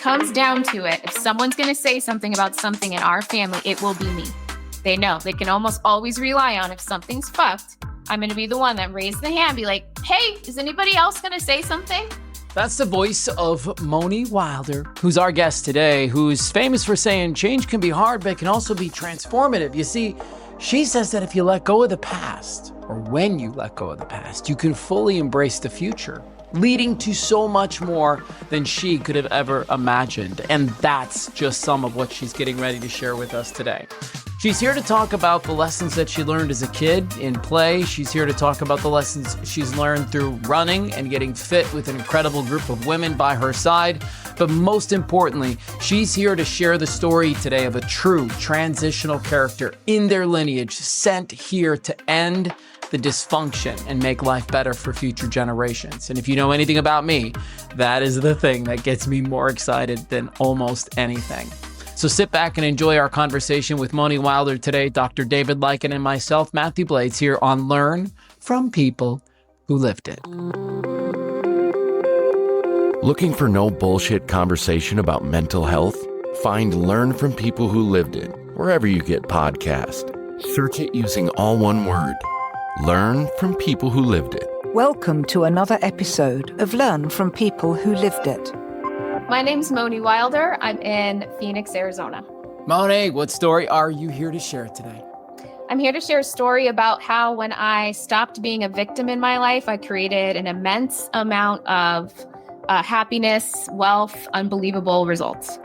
comes down to it, if someone's going to say something about something in our family, it will be me. They know. They can almost always rely on if something's fucked, I'm going to be the one that raised the hand, be like, hey, is anybody else going to say something? That's the voice of Monie Wilder, who's our guest today, who's famous for saying change can be hard, but it can also be transformative. You see, she says that if you let go of the past, or when you let go of the past, you can fully embrace the future, leading to so much more than she could have ever imagined. And that's just some of what she's getting ready to share with us today. She's here to talk about the lessons that she learned as a kid in play. She's here to talk about the lessons she's learned through running and getting fit with an incredible group of women by her side. But most importantly, she's here to share the story today of a true transitional character in their lineage sent here to end the dysfunction and make life better for future generations. And if you know anything about me, that is the thing that gets me more excited than almost anything. So sit back and enjoy our conversation with Monie Wilder today. Dr. David Leicken and myself, Mathew Blades, here on Learn from People Who Lived It. Looking for no bullshit conversation about mental health? Find Learn from People Who Lived It wherever you get podcasts. Search it using all one word. Learn from People Who Lived It. Welcome to another episode of Learn from People Who Lived It. My name's Monie Wilder. I'm in Phoenix, Arizona. Monie, what story are you here to share today? I'm here to share a story about how when I stopped being a victim in my life, I created an immense amount of happiness, wealth, unbelievable results.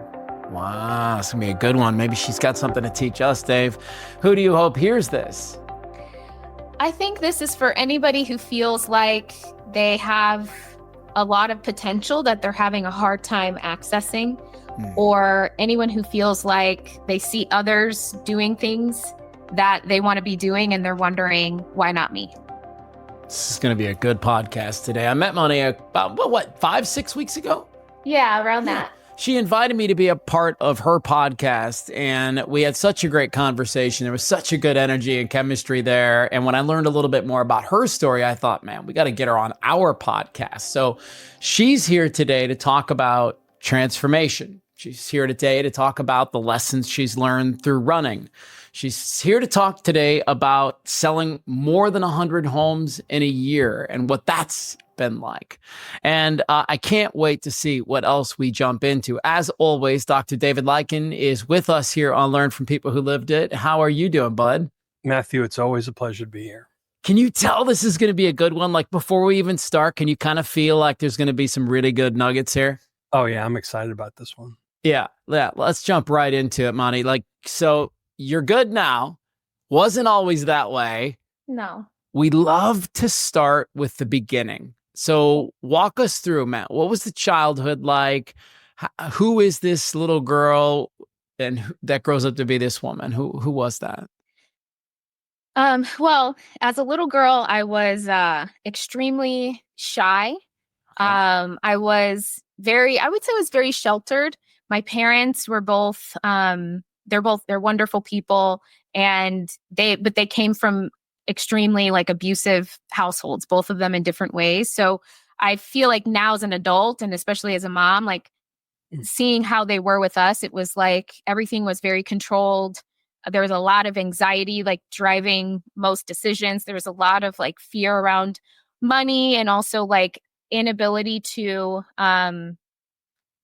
Wow, it's going to be a good one. Maybe she's got something to teach us, Dave. Who do you hope hears this? I think this is for anybody who feels like they have a lot of potential that they're having a hard time accessing, or anyone who feels like they see others doing things that they want to be doing and they're wondering, why not me? This is going to be a good podcast today. I met Monie about, 5-6 weeks ago? Yeah, around that. She invited me to be a part of her podcast, and we had such a great conversation. There was such a good energy and chemistry there. And when I learned a little bit more about her story, I thought, man, we got to get her on our podcast. So she's here today to talk about transformation. She's here today to talk about the lessons she's learned through running. She's here to talk today about selling more than 100 homes in a year and what that's been like. And I can't wait to see what else we jump into. As always, Dr. David Leicken is with us here on Learn from People Who Lived It. How are you doing, bud? Mathew, it's always a pleasure to be here. Can you tell this is going to be a good one? Like before we even start, can you kind of feel like there's going to be some really good nuggets here? Oh yeah, I'm excited about this one. Yeah. Let's jump right into it, Monie. Like, so you're good now. Wasn't always that way. No. We love to start with the beginning. So walk us through, Matt. What was the childhood like? Who is this little girl and that grows up to be this woman? Who was that? Well, as a little girl, I was extremely shy. I would say I was very sheltered. My parents were both, they're wonderful people, and they came from extremely like abusive households, both of them in different ways. So I feel like now as an adult, and especially as a mom, like seeing how they were with us, it was like everything was very controlled. There was a lot of anxiety, like driving most decisions. There was a lot of like fear around money, and also like inability to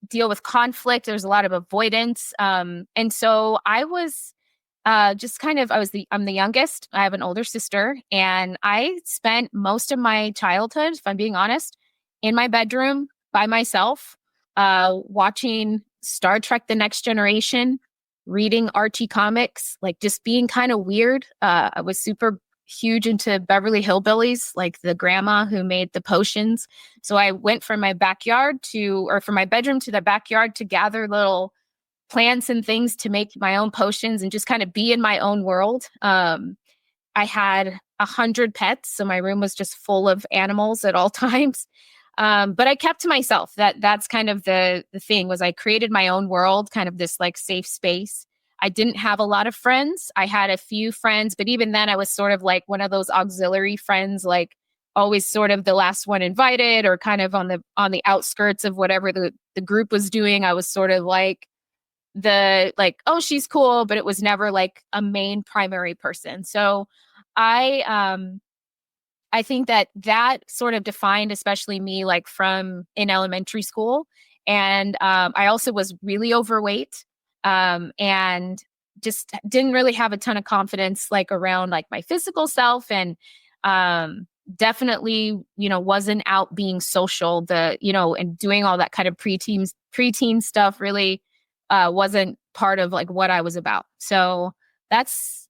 deal with conflict. There's a lot of avoidance. And so I was I'm the youngest. I have an older sister, and I spent most of my childhood, if I'm being honest, in my bedroom by myself, watching Star Trek: The Next Generation, reading Archie comics, like just being kind of weird. I was super huge into Beverly Hillbillies, like the grandma who made the potions. So I went from my bedroom to the backyard to gather little plants and things to make my own potions and just kind of be in my own world. I had 100 pets, so my room was just full of animals at all times. But I kept to myself. That's kind of the thing, was I created my own world, kind of this like safe space. I didn't have a lot of friends. I had a few friends, but even then I was sort of like one of those auxiliary friends, like always sort of the last one invited, or kind of on the outskirts of whatever the group was doing. I was sort of like oh, she's cool, but it was never like a main primary person. So I think that sort of defined, especially me, like from in elementary school. And I also was really overweight, and just didn't really have a ton of confidence, like around like my physical self, and definitely, wasn't out being social, and doing all that kind of preteen stuff really wasn't part of like what I was about. So that's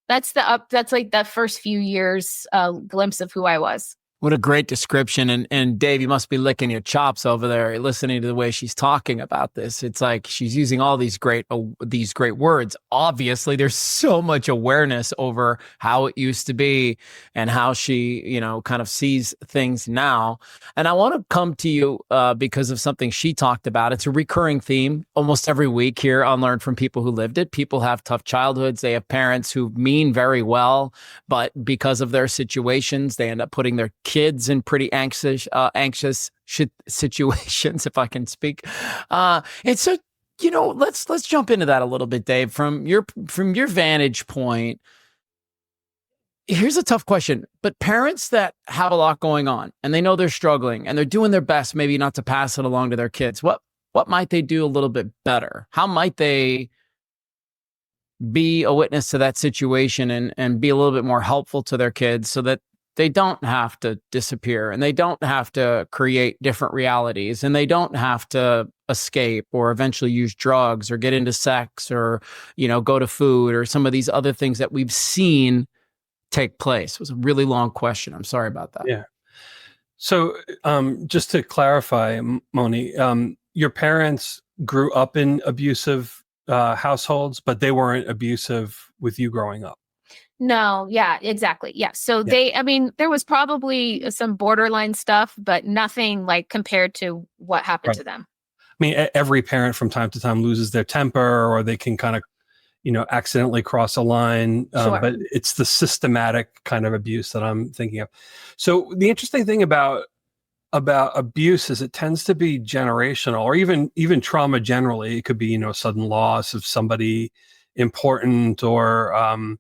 like the first few years glimpse of who I was. What a great description. And Dave, you must be licking your chops over there listening to the way she's talking about this. It's like she's using all these great words. Obviously, there's so much awareness over how it used to be and how she, kind of sees things now. And I want to come to you because of something she talked about. It's a recurring theme almost every week here on Learn from People Who Lived It. People have tough childhoods. They have parents who mean very well, but because of their situations, they end up putting their kids in pretty anxious situations, if I can speak. And so, let's jump into that a little bit, Dave. From your vantage point, here's a tough question. But parents that have a lot going on and they know they're struggling and they're doing their best, maybe not to pass it along to their kids, what might they do a little bit better? How might they be a witness to that situation and be a little bit more helpful to their kids so that they don't have to disappear, and they don't have to create different realities, and they don't have to escape or eventually use drugs or get into sex or, go to food or some of these other things that we've seen take place? It was a really long question. I'm sorry about that. Yeah. So just to clarify, Monie, your parents grew up in abusive households, but they weren't abusive with you growing up. No, yeah, exactly. Yeah. So there was probably some borderline stuff, but nothing like compared to what happened to them. I mean, every parent from time to time loses their temper, or they can kind of, accidentally cross a line. Sure. But it's the systematic kind of abuse that I'm thinking of. So the interesting thing about abuse is it tends to be generational, or even trauma generally. It could be, sudden loss of somebody important, or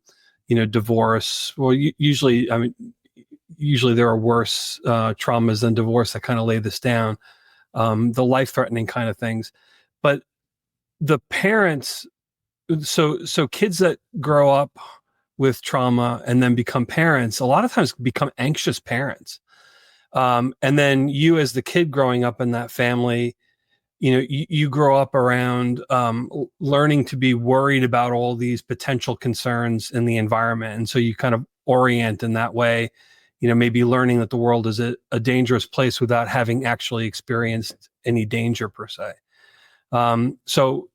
divorce. Well, usually there are worse traumas than divorce that kind of lay this down, the life-threatening kind of things. But the parents, so kids that grow up with trauma and then become parents, a lot of times become anxious parents. And then you, as the kid growing up in that family, you grow up around learning to be worried about all these potential concerns in the environment. And so you kind of orient in that way, maybe learning that the world is a dangerous place without having actually experienced any danger per se. So,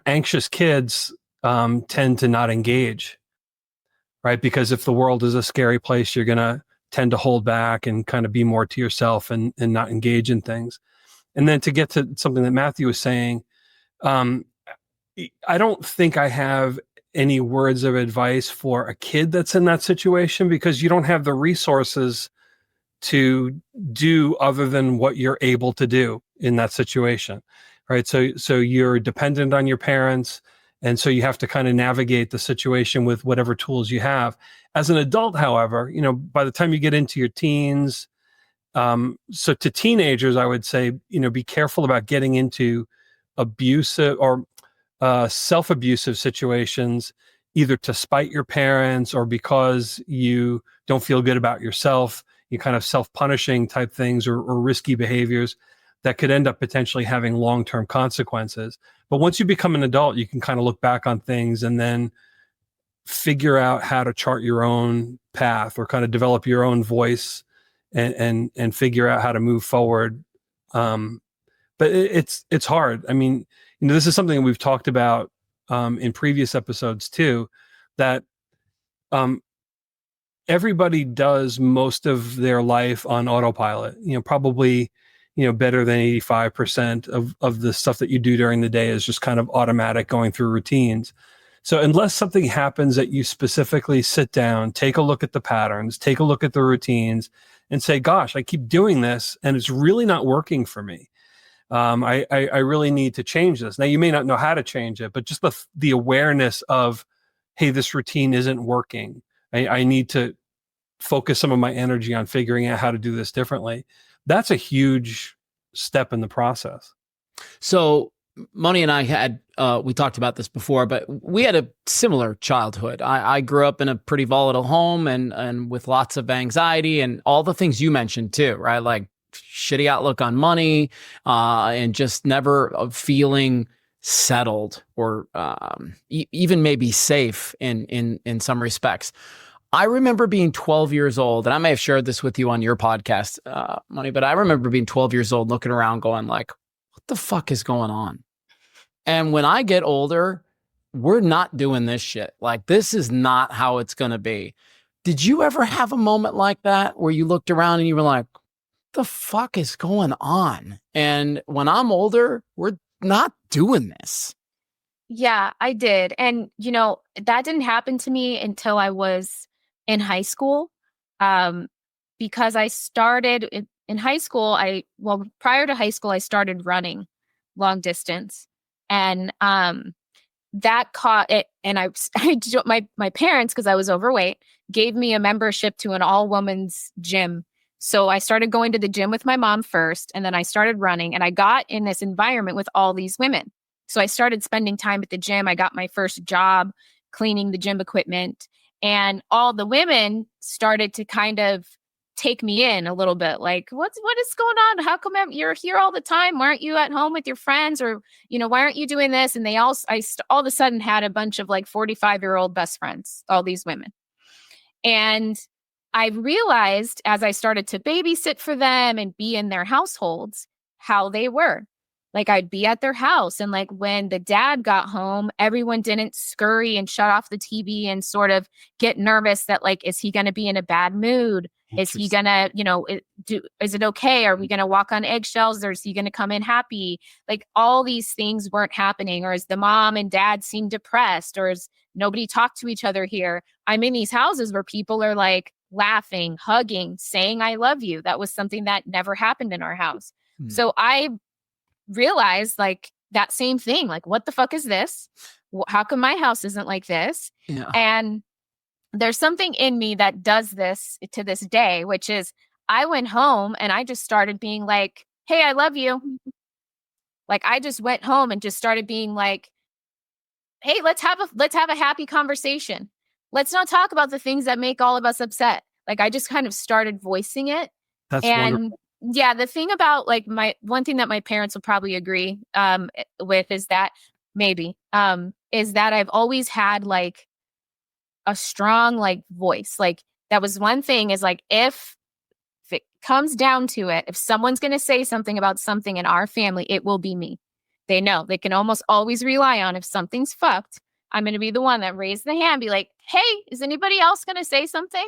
anxious kids tend to not engage, right? Because if the world is a scary place, you're going to tend to hold back and kind of be more to yourself and not engage in things. And then to get to something that Mathew was saying, I don't think I have any words of advice for a kid that's in that situation, because you don't have the resources to do other than what you're able to do in that situation, right? So you're dependent on your parents, and so you have to kind of navigate the situation with whatever tools you have. As an adult, however, by the time you get into your teens, so to teenagers, I would say, be careful about getting into abusive or self-abusive situations, either to spite your parents or because you don't feel good about yourself, you kind of self-punishing type things, or risky behaviors that could end up potentially having long-term consequences. But once you become an adult, you can kind of look back on things and then figure out how to chart your own path, or kind of develop your own voice and figure out how to move forward. But it's hard. I mean, this is something we've talked about in previous episodes too, that everybody does most of their life on autopilot. Probably better than 85% of the stuff that you do during the day is just kind of automatic, going through routines. So unless something happens that you specifically sit down, take a look at the patterns, take a look at the routines, and say, gosh, I keep doing this and it's really not working for me. I really need to change this. Now, you may not know how to change it, but just the awareness of, hey, this routine isn't working. I need to focus some of my energy on figuring out how to do this differently. That's a huge step in the process. So Monie and I had, we talked about this before, but we had a similar childhood. I grew up in a pretty volatile home and with lots of anxiety and all the things you mentioned too, right? Like shitty outlook on money, and just never feeling settled or even maybe safe in some respects. I remember being 12 years old, and I may have shared this with you on your podcast, Monie, but I remember being 12 years old, looking around going like, what the fuck is going on? And when I get older, we're not doing this shit. Like, this is not how it's going to be. Did you ever have a moment like that where you looked around and you were like, what the fuck is going on? And when I'm older, we're not doing this. Yeah, I did. And, that didn't happen to me until I was in high school. Because I started in high school, prior to high school, I started running long distance. And that caught it. And my parents, because I was overweight, gave me a membership to an all-women's gym. So I started going to the gym with my mom first, and then I started running, and I got in this environment with all these women. So I started spending time at the gym. I got my first job cleaning the gym equipment, and all the women started to kind of take me in a little bit. Like, what is going on? How come you're here all the time? Why aren't you at home with your friends? Or, why aren't you doing this? And I all of a sudden had a bunch of like 45-year-old best friends, all these women. And I realized as I started to babysit for them and be in their households, how they were. Like, I'd be at their house, and like when the dad got home, everyone didn't scurry and shut off the TV and sort of get nervous that like, is he going to be in a bad mood? Is he going to, is it okay? Are we going to walk on eggshells, or is he going to come in happy? Like, all these things weren't happening. Or is the mom and dad seem depressed? Or is nobody talk to each other here? I'm in these houses where people are like laughing, hugging, saying, I love you. That was something that never happened in our house. So I realized like that same thing, like, what the fuck is this? How come my house isn't like this? Yeah. And there's something in me that does this to this day, which is I went home and I just started being like, hey, I love you. Like, I just went home and just started being like, hey, let's have a happy conversation. Let's not talk about the things that make all of us upset. Like, I just kind of started voicing it. That's and wonderful. Yeah, the thing about like one thing that my parents will probably agree with is that I've always had like a strong like voice. Like, that was one thing, is like, if it comes down to it, if someone's going to say something about something in our family, it will be me. They know they can almost always rely on, if something's fucked, I'm going to be the one that raised the hand, be like, hey, is anybody else going to say something?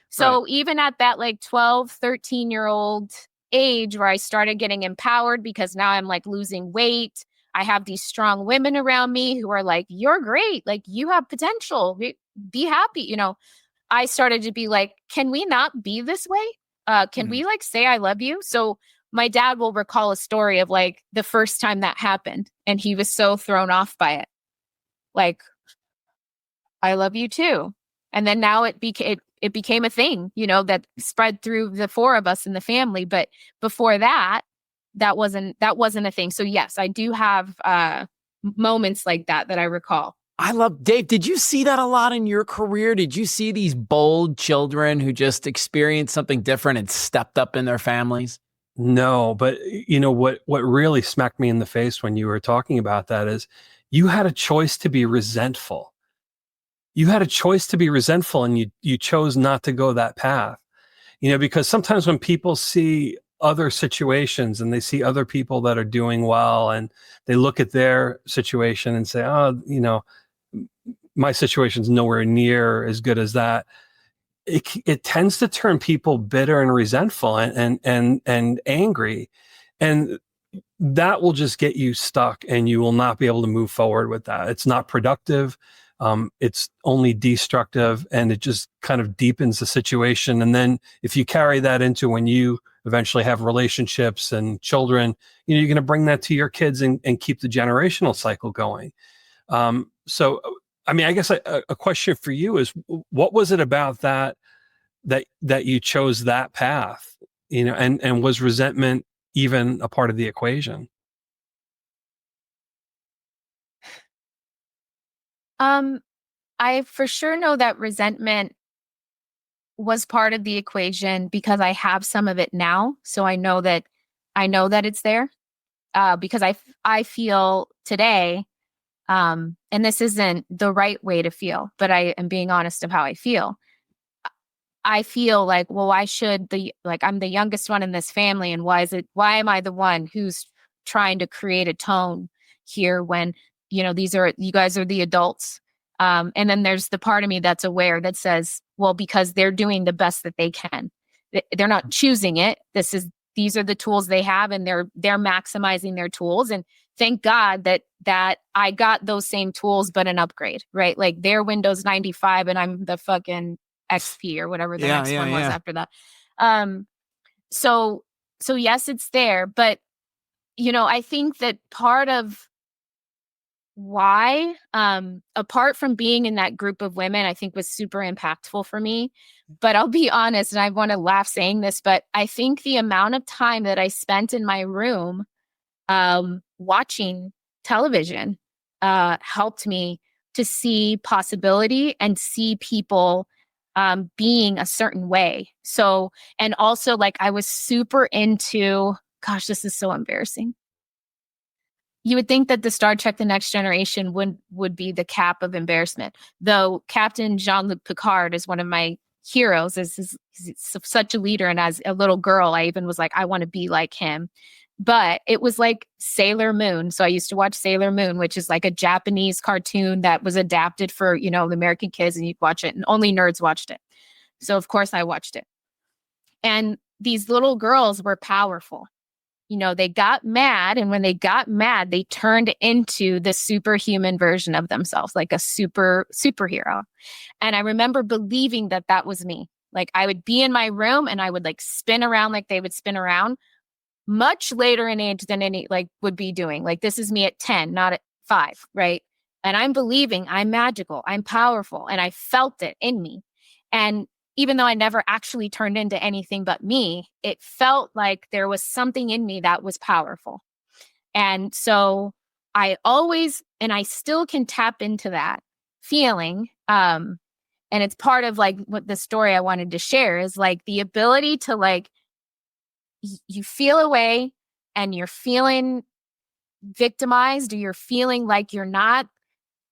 So right. Even at that like 12, 13-year-old age where I started getting empowered because now I'm like losing weight, I have these strong women around me who are like, you're great. Like, you have potential. Be happy. I started to be like, can we not be this way? Can we like say I love you? So my dad will recall a story of like the first time that happened, and he was so thrown off by it. Like, I love you too. And then now it became a thing, that spread through the four of us in the family. But before that wasn't a thing. So yes, I do have moments like that I recall. I love, Dave, did you see that a lot in your career? Did you see these bold children who just experienced something different and stepped up in their families? No, but what really smacked me in the face when you were talking about that is you had a choice to be resentful. You had a choice to be resentful, and you chose not to go that path. Because sometimes when people see other situations and they see other people that are doing well, and they look at their situation and say, oh, my situation's nowhere near as good as that. It tends to turn people bitter and resentful and angry. And that will just get you stuck, and you will not be able to move forward with that. It's not productive. it's only destructive, and it just kind of deepens the situation. And then if you carry that into when you eventually have relationships and children, you're going to bring that to your kids and keep the generational cycle going. So, I mean, I guess a question for you is, what was it about that you chose that path, and was resentment even a part of the equation? I for sure know that resentment was part of the equation because I have some of it now. So I know that it's there. Because I feel today, and this isn't the right way to feel, but I am being honest of how I feel. I feel like, well, why should I'm the youngest one in this family, and why am I the one who's trying to create a tone here when, you guys are the adults. And then there's the part of me that's aware that says, well, because they're doing the best that they can. They're not choosing it. These are the tools they have, and they're maximizing their tools. And thank God that I got those same tools, but an upgrade, right? Like their Windows 95 and I'm the fucking XP or whatever the next one was after that. So yes, it's there, but I think that part of why, apart from being in that group of women, I think was super impactful for me. But I'll be honest, and I want to laugh saying this, but I think the amount of time that I spent in my room watching television helped me to see possibility and see people being a certain way. So, and also like I was super into, gosh, this is so embarrassing. You would think that the Star Trek The Next Generation would be the cap of embarrassment, though Captain Jean-Luc Picard is one of my heroes. He's such a leader, and as a little girl, I even was like, I want to be like him. But it was like Sailor Moon. So I used to watch Sailor Moon, which is like a Japanese cartoon that was adapted for, the American kids, and you'd watch it, and only nerds watched it. So of course I watched it. And these little girls were powerful. They got mad, and when they got mad, they turned into the superhuman version of themselves, like a superhero. And I remember believing that was me. Like I would be in my room and I would like spin around like they would spin around, much later in age than any would be doing. Like this is me at 10, not at 5, right? And I'm believing I'm magical, I'm powerful, and I felt it in me. And even though I never actually turned into anything but me, it felt like there was something in me that was powerful. And so I always, and I still can tap into that feeling. And it's part of like what the story I wanted to share is like the ability to like, you feel away and you're feeling victimized, or you're feeling like you're not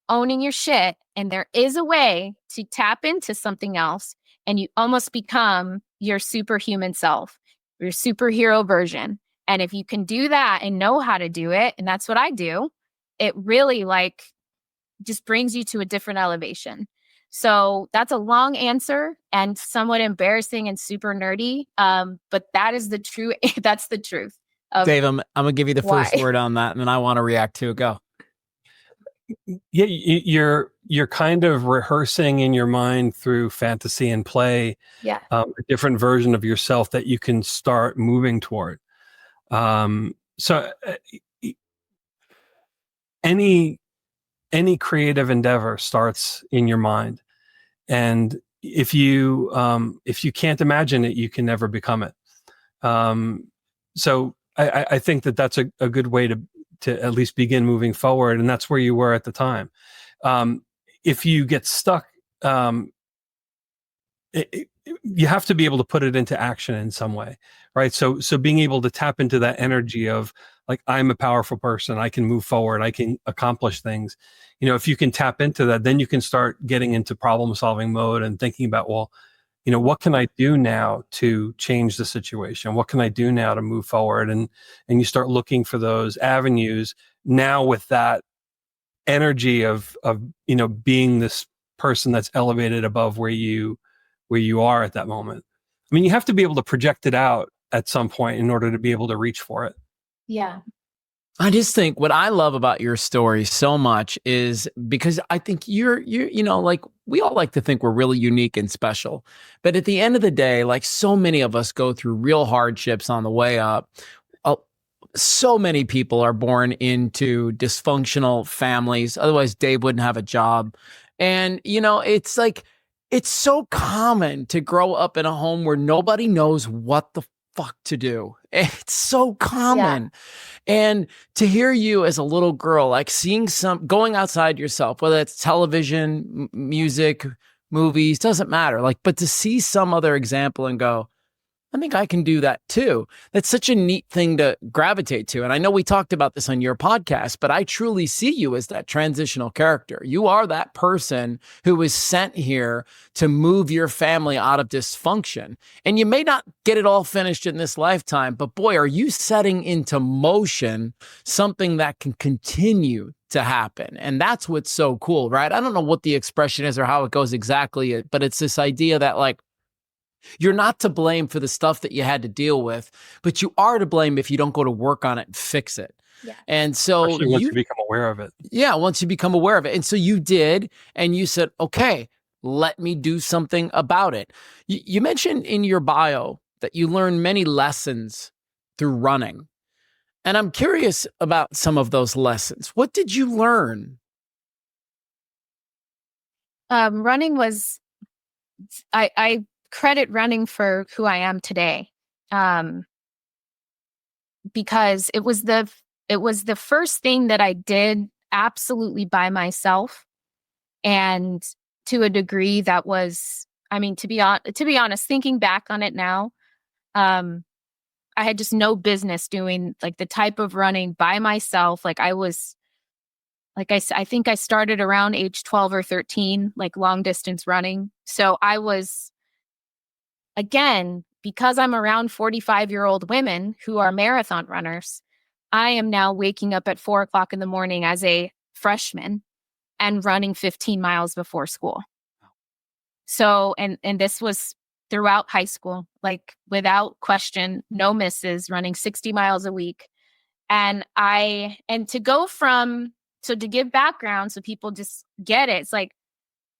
owning your shit. And there is a way to tap into something else, and you almost become your superhuman self, your superhero version. And if you can do that and know how to do it, and that's what I do, it really like just brings you to a different elevation. So that's a long answer and somewhat embarrassing and super nerdy. But that is the truth. That's the truth. Dave, I'm gonna give you the first word on that, and then I want to react to it. Go. Yeah, you're kind of rehearsing in your mind through fantasy and play, a different version of yourself that you can start moving toward. So any creative endeavor starts in your mind, and if you can't imagine it, you can never become it. So I think that's a good way to at least begin moving forward, and that's where you were at the time. If you get stuck, you have to be able to put it into action in some way, right? So being able to tap into that energy of like, I'm a powerful person, I can move forward, I can accomplish things. If you can tap into that, then you can start getting into problem solving mode and thinking about, well, what can I do now to change the situation? What can I do now to move forward? And you start looking for those avenues now with that energy of being this person that's elevated above where you are at that moment. I mean, you have to be able to project it out at some point in order to be able to reach for it. Yeah. I just think what I love about your story so much is because I think you're, like we all like to think we're really unique and special. But at the end of the day, like so many of us go through real hardships on the way up. Uh, so many people are born into dysfunctional families. Otherwise, Dave wouldn't have a job. And, it's like, it's so common to grow up in a home where nobody knows what the fuck to do. It's so common. And to hear you as a little girl, like seeing going outside yourself, whether it's television, music, movies, doesn't matter. Like, but to see some other example and go, I think I can do that too. That's such a neat thing to gravitate to. And I know we talked about this on your podcast, but I truly see you as that transitional character. You are that person who was sent here to move your family out of dysfunction. And you may not get it all finished in this lifetime, but boy, are you setting into motion something that can continue to happen. And that's what's so cool, right? I don't know what the expression is or how it goes exactly, but it's this idea that like, you're not to blame for the stuff that you had to deal with, but you are to blame if you don't go to work on it and fix it. Yeah. And so especially once you become aware of it. Yeah, once you become aware of it. And so you did, and you said, okay, let me do something about it. You mentioned in your bio that you learned many lessons through running. And I'm curious about some of those lessons. What did you learn? Running was, I credit running for who I am today. Because it was the first thing that I did absolutely by myself. And to a degree that was, I mean, to be honest, thinking back on it now, I had just no business doing like the type of running by myself. Like I was, like I think I started around age 12 or 13, like long distance running. So I was, again, because I'm around 45-year-old women who are marathon runners, I am now waking up at 4:00 in the morning as a freshman and running 15 miles before school. So, and this was throughout high school, like without question, no misses, running 60 miles a week. And to go from, so to give background so people just get it, it's like,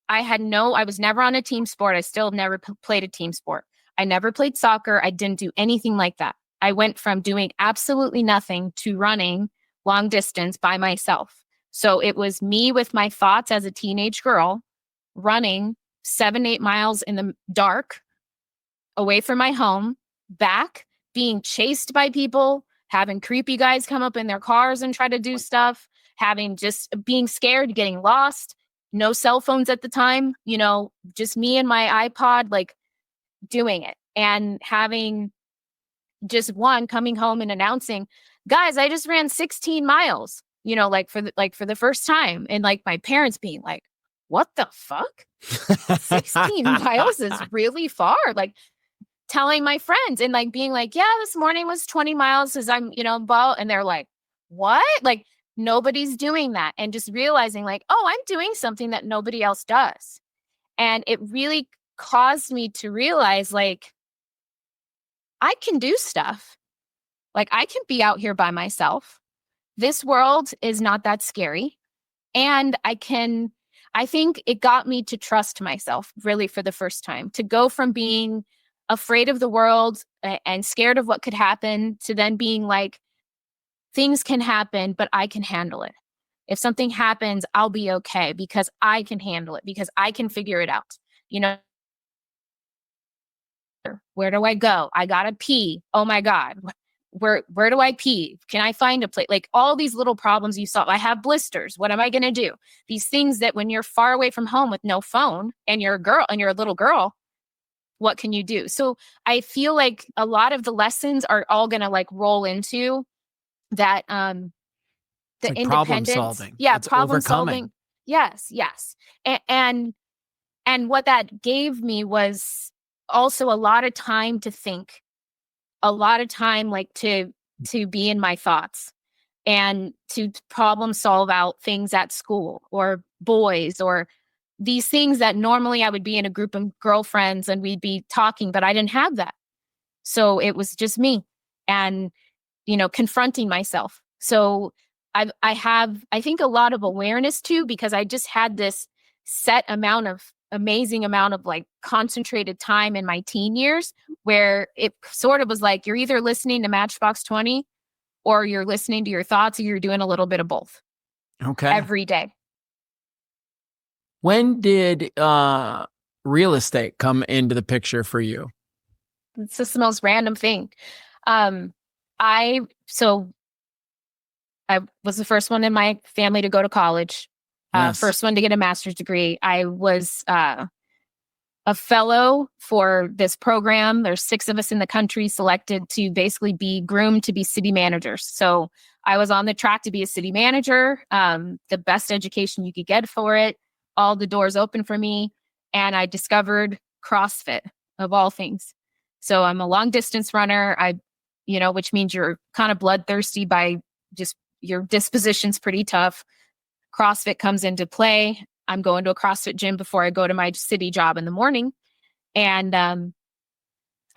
I was never on a team sport. I still have never played a team sport. I never played soccer. I didn't do anything like that. I went from doing absolutely nothing to running long distance by myself. So it was me with my thoughts as a teenage girl, running 7-8 miles in the dark, away from my home, back, being chased by people, having creepy guys come up in their cars and try to do stuff, just being scared, getting lost. No cell phones at the time, just me and my iPod, like doing it, and having just coming home and announcing, guys, I just ran 16 miles, for the first time. And like my parents being like, what the fuck? 16 miles is really far. Like telling my friends and like being like, yeah, this morning was 20 miles as I'm, and they're like, what? Like, nobody's doing that. And just realizing like, oh, I'm doing something that nobody else does. And it really caused me to realize like, I can do stuff. Like I can be out here by myself. This world is not that scary. And I think it got me to trust myself really for the first time, to go from being afraid of the world and scared of what could happen to then being like, things can happen, but I can handle it. If something happens, I'll be okay because I can handle it, because I can figure it out. Where do I go? I gotta pee. Oh my God. Where do I pee? Can I find a place? Like all these little problems you solve. I have blisters. What am I going to do? These things that when you're far away from home with no phone and you're a little girl, what can you do? So I feel like a lot of the lessons are all going to like roll into that, the like independence. Problem solving. Yeah. It's Problem overcoming. solving. Yes. And what that gave me was also a lot of time to think, a lot of time like to be in my thoughts and to problem solve out things at school or boys or these things that normally I would be in a group of girlfriends and we'd be talking, but I didn't have that. So it was just me and, confronting myself. So I have, I think, a lot of awareness too, because I just had this set amazing amount of like concentrated time in my teen years where it sort of was like, you're either listening to Matchbox 20 or you're listening to your thoughts, or you're doing a little bit of both Okay. every day. When did real estate come into the picture for you? It's just the most random thing. So I was the first one in my family to go to college. Yes. First one to get a master's degree. I was a fellow for this program. There's 6 of us in the country selected to basically be groomed to be city managers. So I was on the track to be a city manager, the best education you could get for it. All the doors open for me. And I discovered CrossFit, of all things. So I'm a long distance runner. Which means you're kind of bloodthirsty by just your disposition's pretty tough. CrossFit comes into play. I'm going to a CrossFit gym before I go to my city job in the morning. And I'm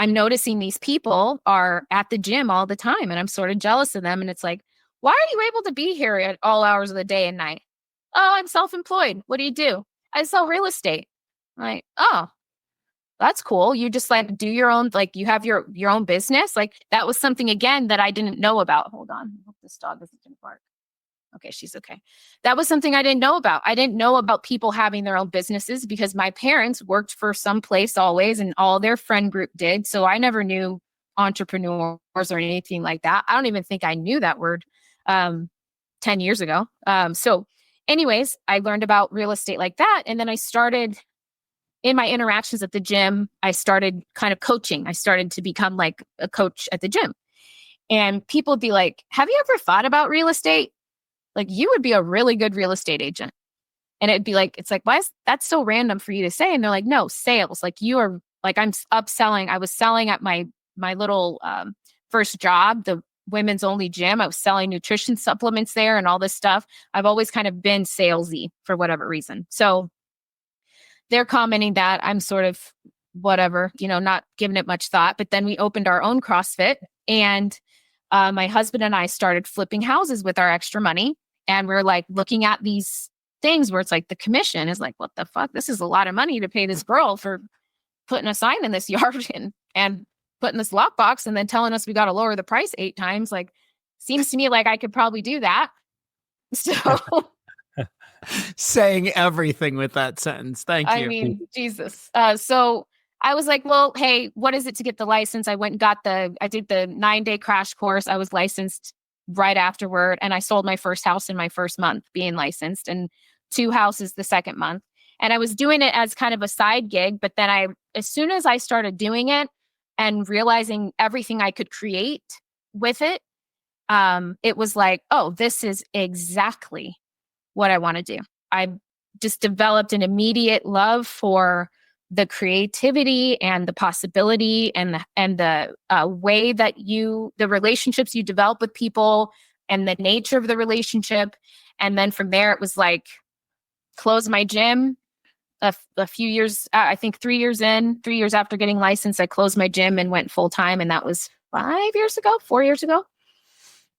noticing these people are at the gym all the time. And I'm sort of jealous of them. And it's like, why are you able to be here at all hours of the day and night? Oh, I'm self-employed. What do? I sell real estate. I'm like, oh, that's cool. You just like do your own, like you have your own business. Like that was something again that I didn't know about. Hold on. I hope this dog isn't going to bark. Okay, she's okay. That was something I didn't know about. I didn't know about people having their own businesses because my parents worked for some place always and all their friend group did. So I never knew entrepreneurs or anything like that. I don't even think I knew that word 10 years ago. So anyways, I learned about real estate like that. And then I started in my interactions at the gym, I started kind of coaching. I started to become like a coach at the gym. And people would be like, have you ever thought about real estate? Like you would be a really good real estate agent. And it'd be like, it's like, why is that so random for you to say? And they're like, no, sales. Like you are like, I'm upselling. I was selling at my little first job, the women's only gym. I was selling nutrition supplements there and all this stuff. I've always kind of been salesy for whatever reason. So they're commenting that I'm sort of whatever, not giving it much thought. But then we opened our own CrossFit and my husband and I started flipping houses with our extra money. And we're like looking at these things where it's like the commission is like, what the fuck? This is a lot of money to pay this girl for putting a sign in this yard and putting this lockbox and then telling us we got to lower the price 8 times. Like, seems to me like I could probably do that. So saying everything with that sentence. Thank you. I mean, Jesus. So I was like, well, hey, what is it to get the license? I went and I did the 9-day crash course. I was licensed right afterward. And I sold my first house in my first month being licensed and 2 houses the second month. And I was doing it as kind of a side gig. But then as soon as I started doing it and realizing everything I could create with it, it was like, oh, this is exactly what I want to do. I just developed an immediate love for the creativity and the possibility and the way that the relationships you develop with people and the nature of the relationship. And then from there, it was like close my gym a few years, I think 3 years after getting licensed, I closed my gym and went full time. And that was 4 years ago.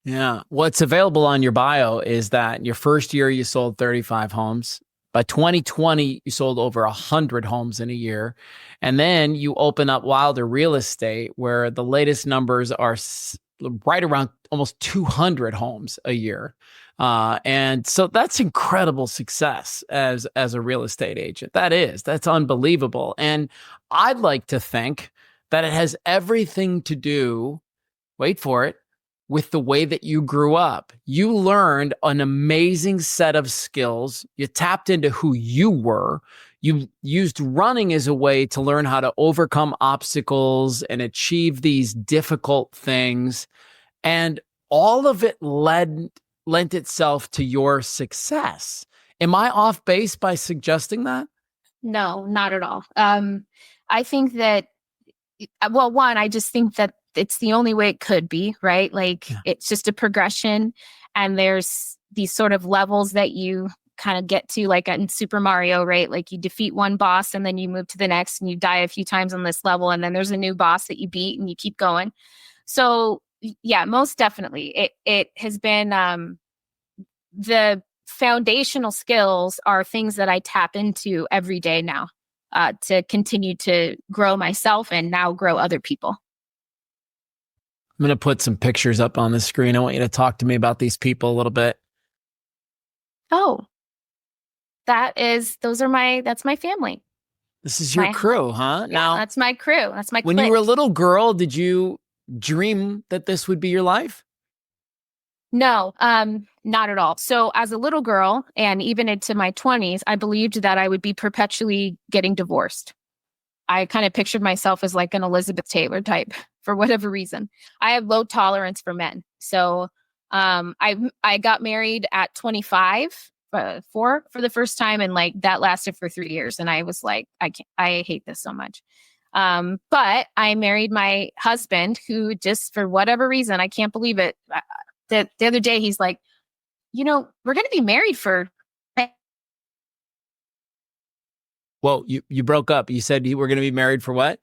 Yeah. What's available on your bio is that your first year you sold 35 homes. By 2020, you sold over 100 homes in a year. And then you open up Wilder Real Estate, where the latest numbers are right around almost 200 homes a year. And so that's incredible success as a real estate agent. That's unbelievable. And I'd like to think that it has everything to do, wait for it, with the way that you grew up. You learned an amazing set of skills. You tapped into who you were. You used running as a way to learn how to overcome obstacles and achieve these difficult things. And all of it lent itself to your success. Am I off base by suggesting that? No, not at all. I think that, well, one, I just think that it's the only way it could be, right? Like It's just a progression and there's these sort of levels that you kind of get to, like in Super Mario, right? Like you defeat one boss and then you move to the next and you die a few times on this level. And then there's a new boss that you beat and you keep going. So, Yeah, most definitely. It has been the foundational skills are things that I tap into every day now to continue to grow myself and now grow other people. I'm going to put some pictures up on the screen. I want you to talk to me about these people a little bit. Oh, that's my family. This is your crew, huh? Yeah, Now, that's my crew. That's my when clique. you were a little girl, did you dream that this would be your life? No, not at all. So as a little girl and even into my 20s, I believed that I would be perpetually getting divorced. I kind of pictured myself as like an Elizabeth Taylor type for whatever reason. I have low tolerance for men. So I got married at 25 for the first time, and like that lasted for 3 years. And I was like, I hate this so much. But I married my husband, who just for whatever reason, I can't believe it. The other day, he's like, we're going to be married for. Well, you broke up. You said you were going to be married for what?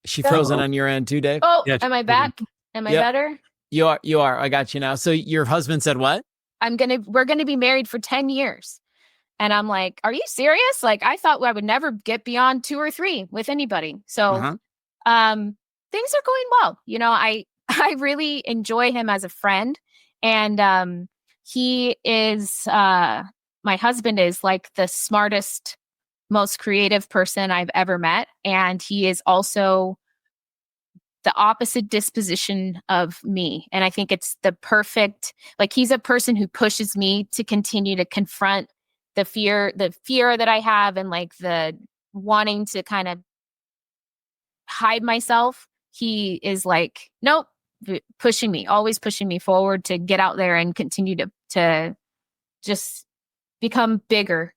Is she frozen on your end too, Dave? Oh, yeah, am I back? Am I better? You are. I got you now. So your husband said what? We're going to be married for 10 years. And I'm like, are you serious? Like, I thought I would never get beyond 2 or 3 with anybody. So, things are going well. I really enjoy him as a friend, and he is my husband is like the smartest, most creative person I've ever met, and he is also the opposite disposition of me. And I think it's the perfect, like, he's a person who pushes me to continue to confront the fear that I have, and like the wanting to kind of hide myself. He is like, nope, always pushing me forward to get out there and continue to just become bigger,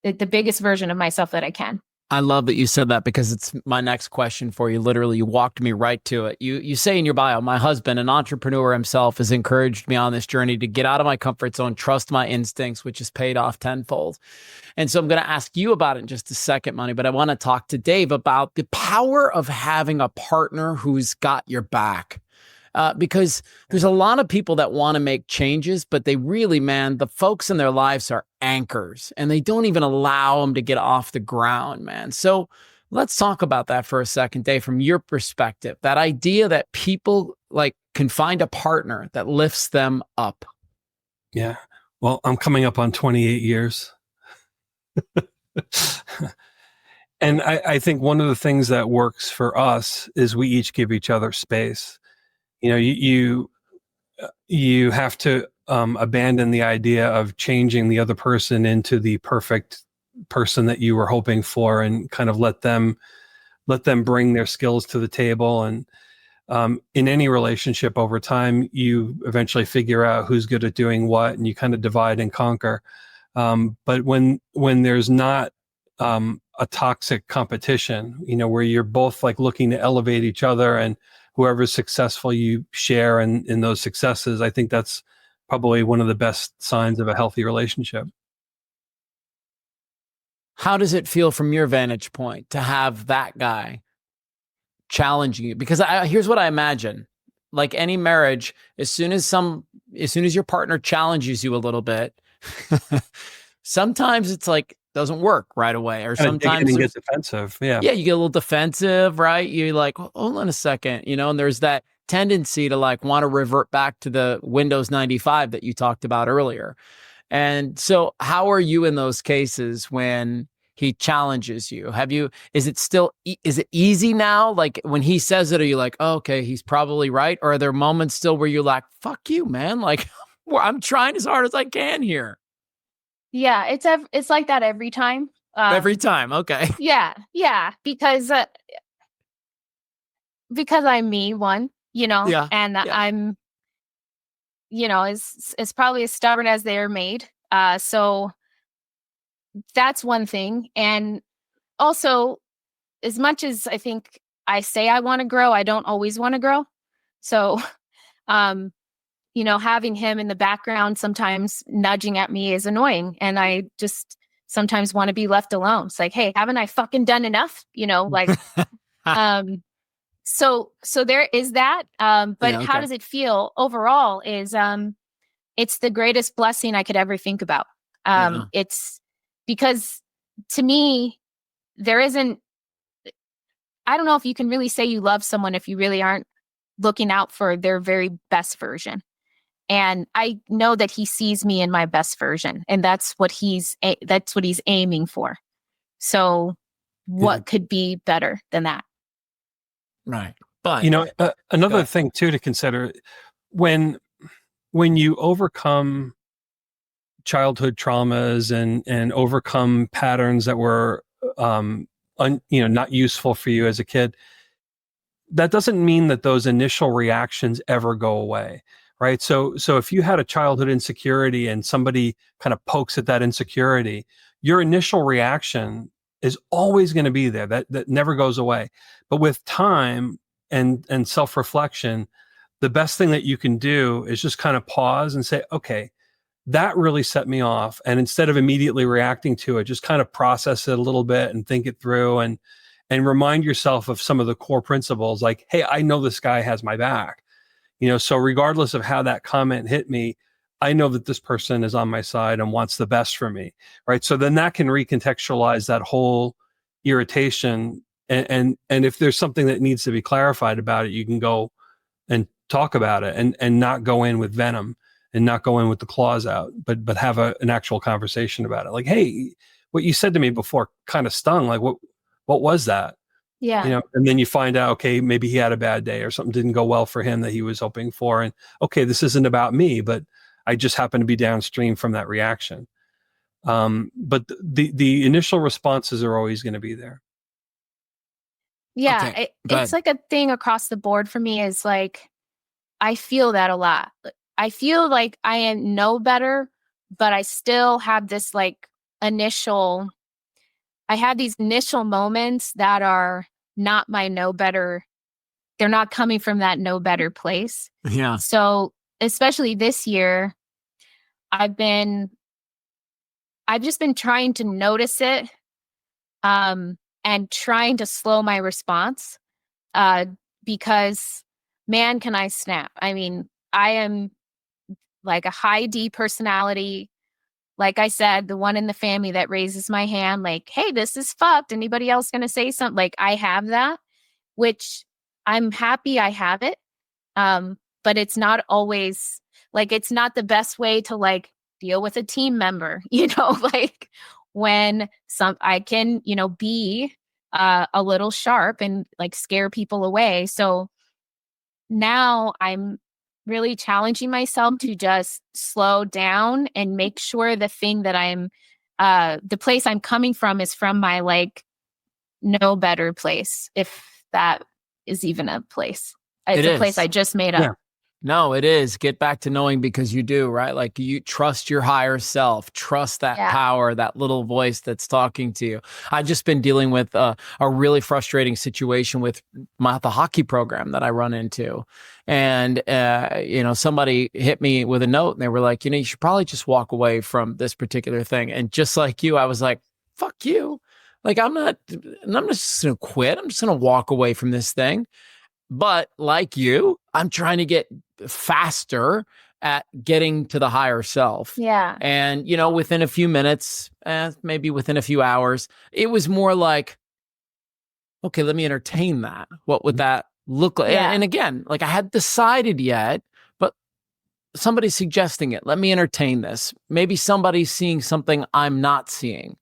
the biggest version of myself that I can. I love that you said that, because it's my next question for you. Literally, you walked me right to it. You say in your bio, my husband, an entrepreneur himself, has encouraged me on this journey to get out of my comfort zone, trust my instincts, which has paid off tenfold. And so I'm going to ask you about it in just a second, Monie, but I want to talk to Dave about the power of having a partner who's got your back. Because there's a lot of people that want to make changes, but they really, man, the folks in their lives are anchors, and they don't even allow them to get off the ground, man. So let's talk about that for a second, Dave, from your perspective, that idea that people like can find a partner that lifts them up. Yeah. Well, I'm coming up on 28 years. And I think one of the things that works for us is we each give each other space. You have to abandon the idea of changing the other person into the perfect person that you were hoping for, and kind of let them bring their skills to the table. And in any relationship over time, you eventually figure out who's good at doing what, and you kind of divide and conquer. But when there's not a toxic competition, where you're both like looking to elevate each other, and whoever's successful, you share in those successes, I think that's probably one of the best signs of a healthy relationship. How does it feel from your vantage point to have that guy challenging you? Because here's what I imagine. Like any marriage, as soon as your partner challenges you a little bit, sometimes it's like doesn't work right away, or sometimes you get defensive. Yeah, you get a little defensive, right? You're like, hold on a second, and there's that tendency to like want to revert back to the Windows 95 that you talked about earlier. And so how are you in those cases when he challenges you? Is it easy now? Like when he says it, are you like, oh, okay, he's probably right? Or are there moments still where you're like, fuck you, man? Like I'm trying as hard as I can here. Yeah, it's like that every time. Every time. Okay. Yeah. Because I'm me, one, and I'm, is probably as stubborn as they're made. So that's one thing. And also, as much as I think I say I want to grow, I don't always want to grow. So, having him in the background sometimes nudging at me is annoying. And I just sometimes want to be left alone. It's like, hey, haven't I fucking done enough? So there is that. But Yeah, how okay. does it feel overall is it's the greatest blessing I could ever think about. Yeah. It's because to me, there isn't, I don't know if you can really say you love someone if you really aren't looking out for their very best version. And I know that he sees me in my best version, and that's what he's aiming for. So what could be better than that? Right. But You know, another ahead. thing too to consider when you overcome childhood traumas and overcome patterns that were not useful for you as a kid, that doesn't mean that those initial reactions ever go away, right? So if you had a childhood insecurity and somebody kind of pokes at that insecurity, your initial reaction is always going to be there. That never goes away. But with time and self-reflection, the best thing that you can do is just kind of pause and say, okay, that really set me off. And instead of immediately reacting to it, just kind of process it a little bit and think it through and remind yourself of some of the core principles like, hey, I know this guy has my back. So regardless of how that comment hit me, I know that this person is on my side and wants the best for me. Right. So then that can recontextualize that whole irritation. And if there's something that needs to be clarified about it, you can go and talk about it and not go in with venom and not go in with the claws out, but have an actual conversation about it. Like, hey, what you said to me before kind of stung. Like, what was that? Yeah. And then you find out, okay, maybe he had a bad day or something didn't go well for him that he was hoping for. And okay, this isn't about me, but I just happen to be downstream from that reaction. But the initial responses are always going to be there. Yeah. Okay, It's like a thing across the board for me is like, I feel that a lot. I feel like I know better, but I still have this like I have these initial moments that are not my know better. They're not coming from that know better place. yeah. So especially this year, I've just been trying to notice it, and trying to slow my response, because man, can I snap. I mean, I am like a high D personality. Like I said, the one in the family that raises my hand, like, hey, this is fucked. Anybody else going to say something? Like, I have that, which I'm happy I have it. But it's not always like, it's not the best way to like deal with a team member, like when I can, be a little sharp and like scare people away. So now I'm really challenging myself to just slow down and make sure the thing that the place I'm coming from is from my like no better place, if that is even a place. It's It a place is. I just made up. Yeah. No, it is. Get back to knowing because you do, right? Like you trust your higher self, trust that Yeah. power, that little voice that's talking to you. I've just been dealing with a really frustrating situation with the hockey program that I run into. And, somebody hit me with a note and they were like, you should probably just walk away from this particular thing. And just like you, I was like, fuck you. Like, I'm not just going to quit. I'm just going to walk away from this thing. But like you, I'm trying to get faster at getting to the higher self. Yeah. And, within a few minutes, maybe within a few hours, it was more like, okay, let me entertain that. What would that look like? Yeah. And again, like I hadn't decided yet, but somebody's suggesting it. Let me entertain this. Maybe somebody's seeing something I'm not seeing.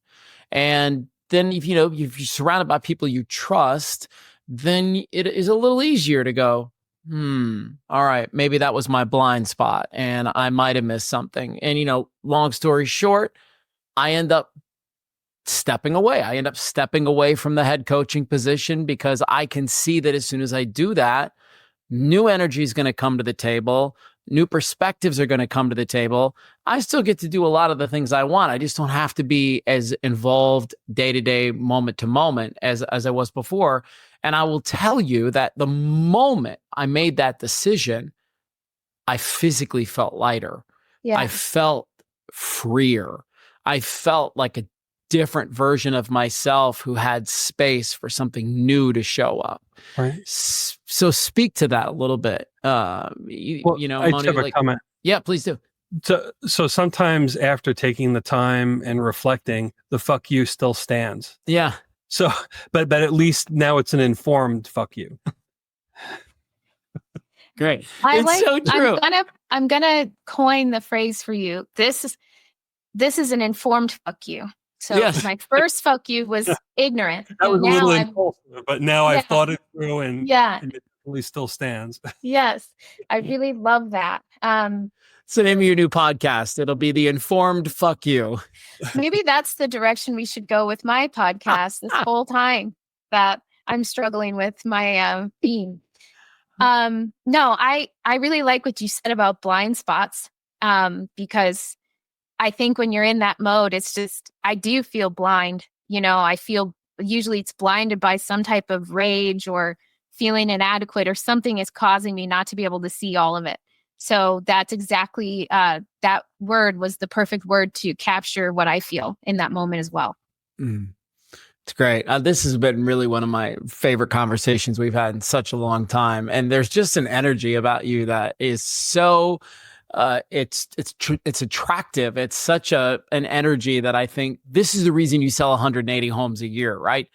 And then if you're surrounded by people you trust, then it is a little easier to go, all right, maybe that was my blind spot and I might have missed something. And, long story short, I end up stepping away. I end up stepping away from the head coaching position because I can see that as soon as I do that, new energy is going to come to the table. New perspectives are going to come to the table. I still get to do a lot of the things I want. I just don't have to be as involved day to day, moment to moment as I was before. And I will tell you that the moment I made that decision, I physically felt lighter. Yeah. I felt freer. I felt like a different version of myself who had space for something new to show up. Right. So speak to that a little bit. You know, I Monie, have a comment. Yeah, please do. So sometimes after taking the time and reflecting, the fuck you still stands. Yeah. So, but at least now it's an informed fuck you. Great. It's so true. I'm gonna coin the phrase for you. This is an informed fuck you. So Yes. my first fuck you was ignorant. That was a now little I'm impulsive, but now I've thought it through and it really still stands. Yes, I really love that. It's the name of your new podcast. It'll be The Informed Fuck You. Maybe that's the direction we should go with my podcast this whole time that I'm struggling with my theme. No, I really like what you said about blind spots, because I think when you're in that mode, it's just, I do feel blind. You know, I feel usually it's blinded by some type of rage or feeling inadequate, or something is causing me not to be able to see all of it. So that's exactly, that word was the perfect word to capture what I feel in that moment as well. It's great. This has been really one of my favorite conversations we've had in such a long time. And there's just an energy about you that is so, it's attractive. It's such an energy that I think this is the reason you sell 180 homes a year, right?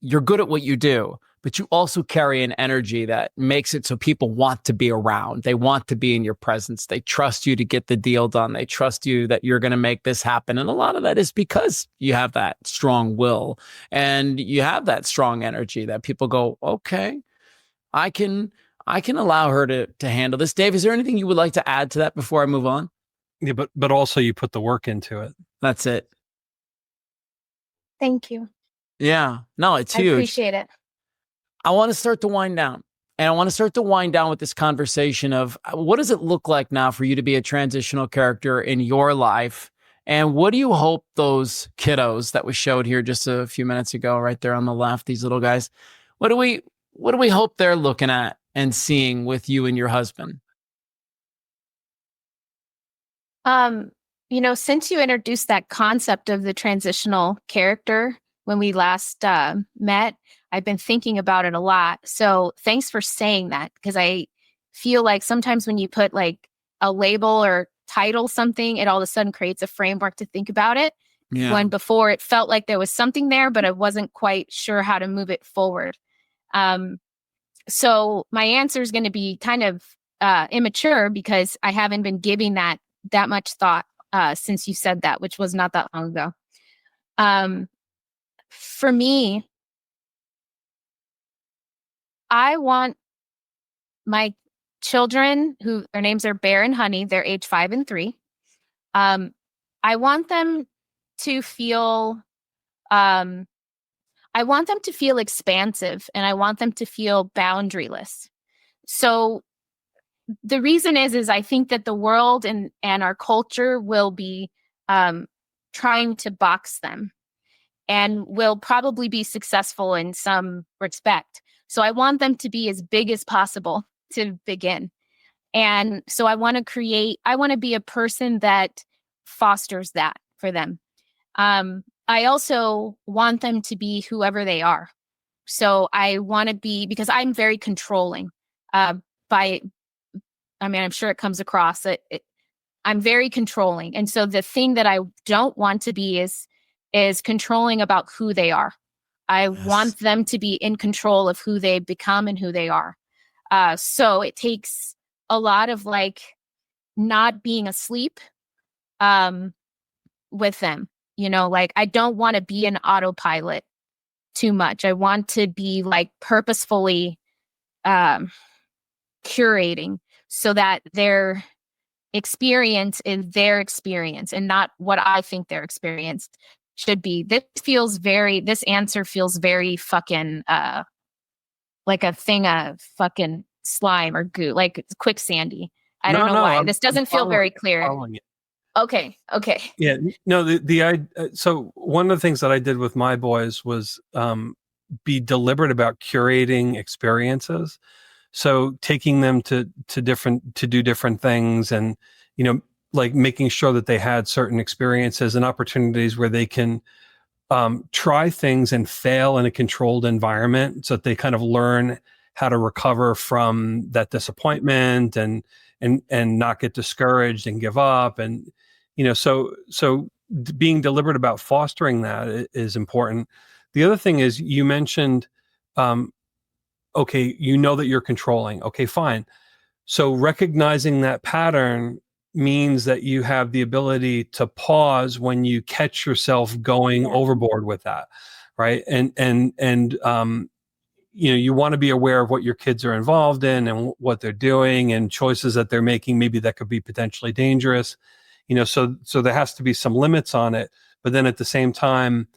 You're good at what you do, but you also carry an energy that makes it so people want to be around. They want to be in your presence. They trust you to get the deal done. They trust you that you're going to make this happen. And a lot of that is because you have that strong will and you have that strong energy that people go, okay, I can allow her to handle this. Dave, is there anything you would like to add to that before I move on? Yeah, but also you put the work into it. That's it. Thank you. Yeah, no, it's huge. I appreciate it. I want to start to wind down. And I want to start to wind down with this conversation of what does it look like now for you to be a transitional character in your life? And what do you hope those kiddos that we showed here just a few minutes ago, right there on the left, these little guys, what do we hope they're looking at and seeing with you and your husband? You know, since you introduced that concept of the transitional character when we last met, I've been thinking about it a lot. So thanks for saying that, because I feel like sometimes when you put like a label or title something, it all of a sudden creates a framework to think about it. Yeah. When before it felt like there was something there, but I wasn't quite sure how to move it forward. So my answer is going to be kind of immature because I haven't been giving that much thought since you said that, which was not that long ago. For me, I want my children, who their names are Bear and Honey, they're age 5 and 3. I want them to feel, expansive, and I want them to feel boundaryless. So the reason is I think that the world and our culture will be trying to box them, and will probably be successful in some respect. So I want them to be as big as possible to begin. And so I want to be a person that fosters that for them. I also want them to be whoever they are. So I want to be, because I'm very controlling I'm sure it comes across that I'm very controlling. And so the thing that I don't want to be is controlling about who they are. I want them to be in control of who they become and who they are. So it takes a lot of like not being asleep with them. You know, like I don't want to be an autopilot too much. I want to be like purposefully curating so that their experience is their experience and not what I think their experience should be. This answer feels very fucking like a thing of fucking slime or goo, like quicksandy. I don't know why. This doesn't feel very clear. Okay. Yeah. No, so one of the things that I did with my boys was be deliberate about curating experiences. So taking them to do different things, and like making sure that they had certain experiences and opportunities where they can try things and fail in a controlled environment, so that they kind of learn how to recover from that disappointment and not get discouraged and give up. And, so being deliberate about fostering that is important. The other thing is, you mentioned, okay, that you're controlling. Okay, fine. So recognizing that pattern means that you have the ability to pause when you catch yourself going overboard with that, right? You want to be aware of what your kids are involved in and what they're doing and choices that they're making, maybe that could be potentially dangerous. So there has to be some limits on it. But then at the same time,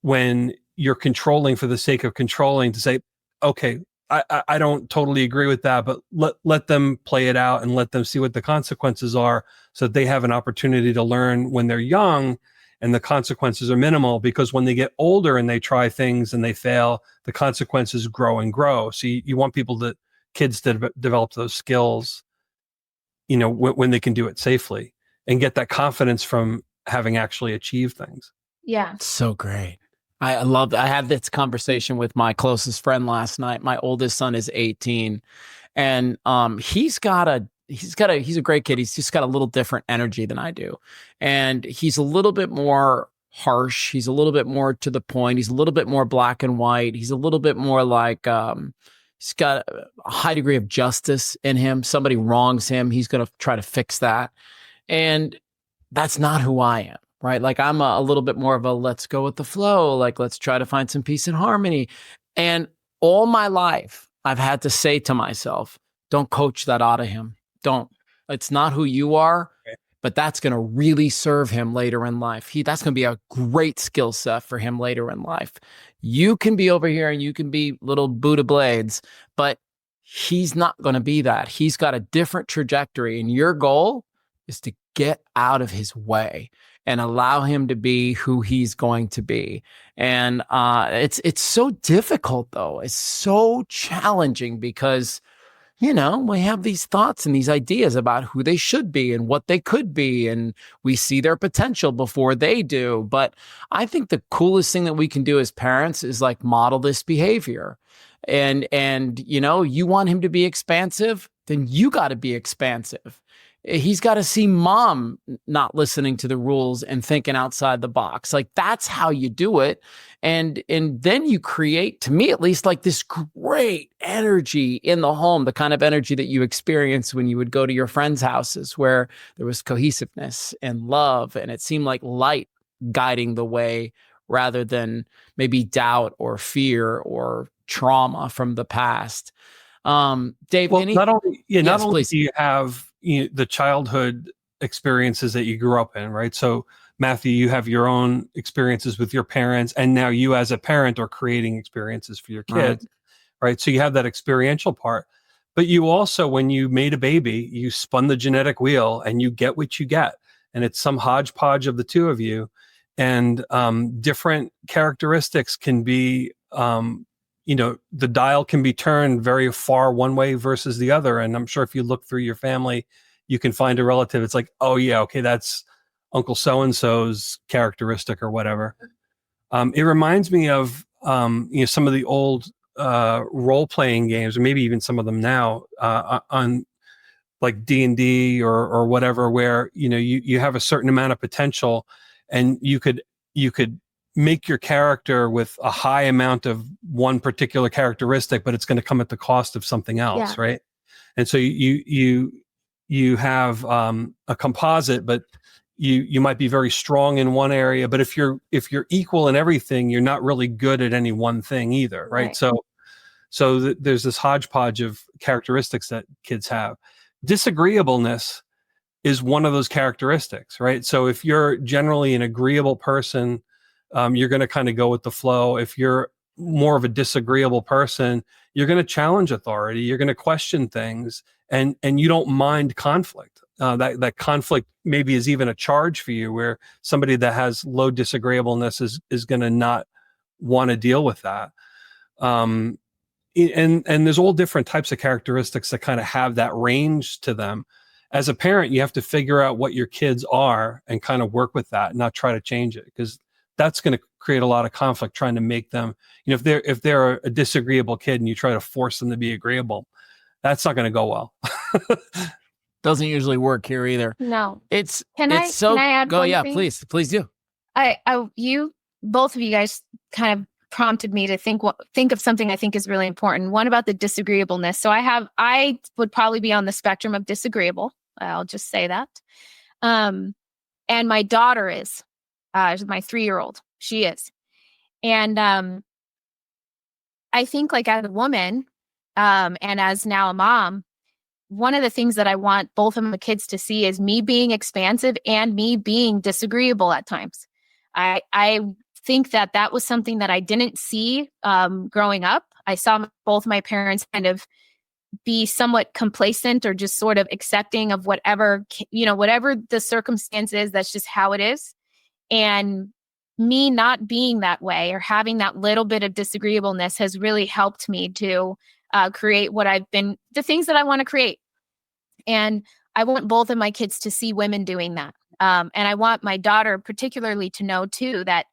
when you're controlling for the sake of controlling, to say, okay, I don't totally agree with that, but let them play it out and let them see what the consequences are, so that they have an opportunity to learn when they're young and the consequences are minimal. Because when they get older and they try things and they fail, the consequences grow and grow. So you want kids to develop those skills, when they can do it safely and get that confidence from having actually achieved things. Yeah. So great. I love that. I had this conversation with my closest friend last night. My oldest son is 18, and he's a great kid. He's just got a little different energy than I do. And he's a little bit more harsh. He's a little bit more to the point. He's a little bit more black and white. He's a little bit more like, he's got a high degree of justice in him. Somebody wrongs him, he's going to try to fix that. And that's not who I am. Right? Like, I'm a little bit more of a let's go with the flow. Like, let's try to find some peace and harmony. And all my life, I've had to say to myself, don't coach that out of him. Don't. It's not who you are, but that's going to really serve him later in life. That's going to be a great skill set for him later in life. You can be over here and you can be little Buddha blades, but he's not going to be that. He's got a different trajectory. And your goal is to get out of his way and allow him to be who he's going to be. And it's so difficult, though. It's so challenging because, we have these thoughts and these ideas about who they should be and what they could be, and we see their potential before they do. But I think the coolest thing that we can do as parents is like model this behavior. And you want him to be expansive, then you got to be expansive. He's got to see mom not listening to the rules and thinking outside the box. Like, that's how you do it. And then you create, to me at least, like this great energy in the home, the kind of energy that you experience when you would go to your friends' houses, where there was cohesiveness and love, and it seemed like light guiding the way rather than maybe doubt or fear or trauma from the past. Dave, well, not only please. do you have the childhood experiences that you grew up in, right? So Mathew, you have your own experiences with your parents, and now you as a parent are creating experiences for your kids, right? So you have that experiential part, but you also, when you made a baby, you spun the genetic wheel and you get what you get. And it's some hodgepodge of the two of you, and different characteristics can be, the dial can be turned very far one way versus the other. And I'm sure if you look through your family, you can find a relative. It's like, oh yeah, okay, that's Uncle so-and-so's characteristic or whatever. It reminds me of, some of the old role-playing games, or maybe even some of them now, on like D&D or whatever, where, you have a certain amount of potential, and you could make your character with a high amount of one particular characteristic, but it's going to come at the cost of something else, right? And so you have a composite, but you might be very strong in one area, but if you're equal in everything, you're not really good at any one thing either, right? So there's this hodgepodge of characteristics that kids have. Disagreeableness is one of those characteristics, right? So if you're generally an agreeable person, you're going to kind of go with the flow. If you're more of a disagreeable person, you're going to challenge authority. You're going to question things, and you don't mind conflict. That conflict maybe is even a charge for you, where somebody that has low disagreeableness is going to not want to deal with that. And there's all different types of characteristics that kind of have that range to them. as a parent, you have to figure out what your kids are and kind of work with that, not try to change it, because that's going to create a lot of conflict trying to make them, if they're a disagreeable kid and you try to force them to be agreeable, that's not going to go well. Doesn't usually work here either. No. Can I add one yeah, thing? please do. Both of you guys kind of prompted me to think of something I think is really important. One about the disagreeableness. So I would probably be on the spectrum of disagreeable. I'll just say that. And my daughter is, my 3-year-old. She is. And I think like as a woman, and as now a mom, one of the things that I want both of my kids to see is me being expansive and me being disagreeable at times. I think that was something that I didn't see growing up. I saw both my parents kind of be somewhat complacent or just sort of accepting of whatever the circumstance is. That's just how it is. And me not being that way or having that little bit of disagreeableness has really helped me to create the things that I want to create. And I want both of my kids to see women doing that. And I want my daughter particularly to know too that,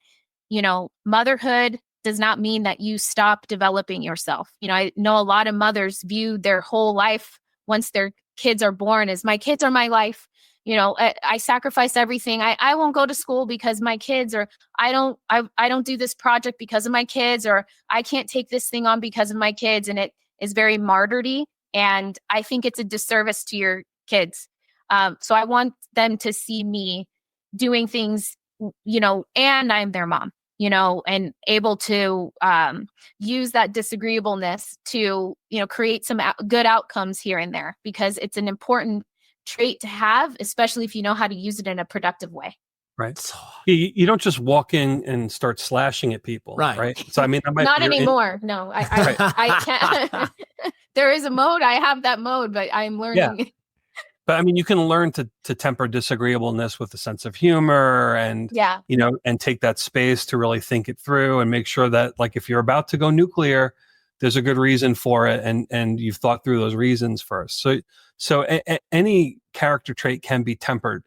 motherhood does not mean that you stop developing yourself. I know a lot of mothers view their whole life once their kids are born as my kids are my life. I sacrifice everything. I won't go to school because my kids, or I don't do this project because of my kids, or I can't take this thing on because of my kids. And it is very martyr-y. And I think it's a disservice to your kids. So I want them to see me doing things, and I'm their mom, and able to use that disagreeableness to, create some good outcomes here and there, because it's an important trait to have, especially if you know how to use it in a productive way. Right. You don't just walk in and start slashing at people. Right. So, not anymore. No, I can't. There is a mode. I have that mode, but I'm learning. Yeah. But you can learn to temper disagreeableness with a sense of humor and, and take that space to really think it through and make sure that, like, if you're about to go nuclear, there's a good reason for it. And you've thought through those reasons first. So any character trait can be tempered.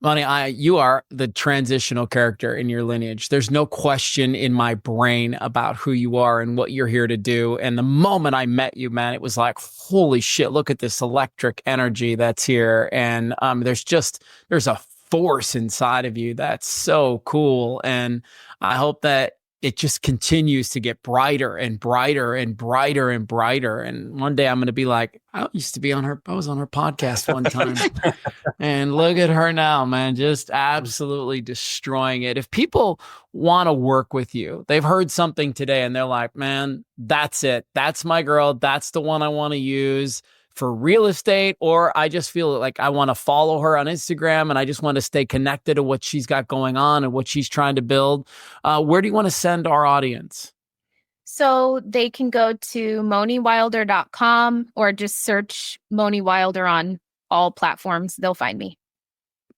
Monie, you are the transitional character in your lineage. There's no question in my brain about who you are and what you're here to do. And the moment I met you, man, it was like, holy shit, look at this electric energy that's here. And there's a force inside of you that's so cool. And I hope that it just continues to get brighter and brighter and brighter and brighter. And one day I'm going to be like, I was on her podcast one time and look at her now, man, just absolutely destroying it. If people want to work with you, they've heard something today and they're like, man, that's it. That's my girl. That's the one I want to use for real estate, or I just feel like I want to follow her on Instagram and I just want to stay connected to what she's got going on and what she's trying to build. Where do you want to send our audience? So they can go to moniewilder.com or just search Monie Wilder on all platforms. They'll find me.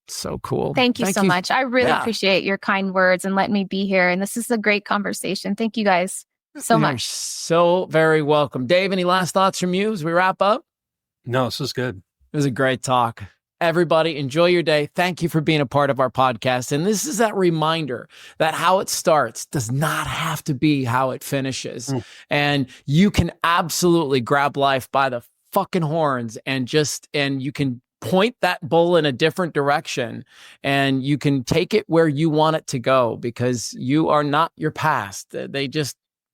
So cool. Thank you so much. I really appreciate your kind words and letting me be here. And this is a great conversation. Thank you guys so much. You're so very welcome. Dave, any last thoughts from you as we wrap up? No, this was good. It was a great talk. Everybody, enjoy your day. Thank you for being a part of our podcast. And this is that reminder that how it starts does not have to be how it finishes. And you can absolutely grab life by the fucking horns and you can point that bull in a different direction and you can take it where you want it to go, because you are not your past.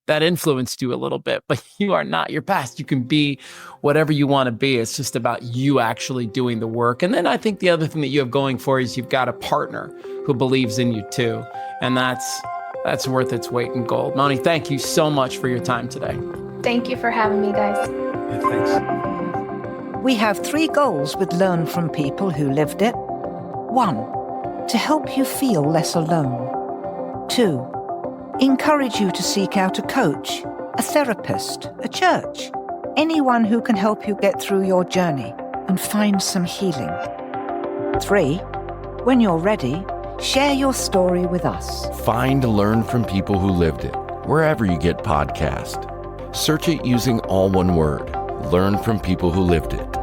That influenced you a little bit, but you are not your past. You can be whatever you want to be. It's just about you actually doing the work. And then I think the other thing that you have going for you is you've got a partner who believes in you too. And that's worth its weight in gold. Monie, thank you so much for your time today. Thank you for having me, guys. Yeah, thanks. We have 3 goals with Learn from People Who Lived It. 1, to help you feel less alone. 2, encourage you to seek out a coach, a therapist, a church, anyone who can help you get through your journey and find some healing. 3, when you're ready, share your story with us. Find Learn from People Who Lived It wherever you get podcasts. Search it using all one word, Learn from People Who Lived It.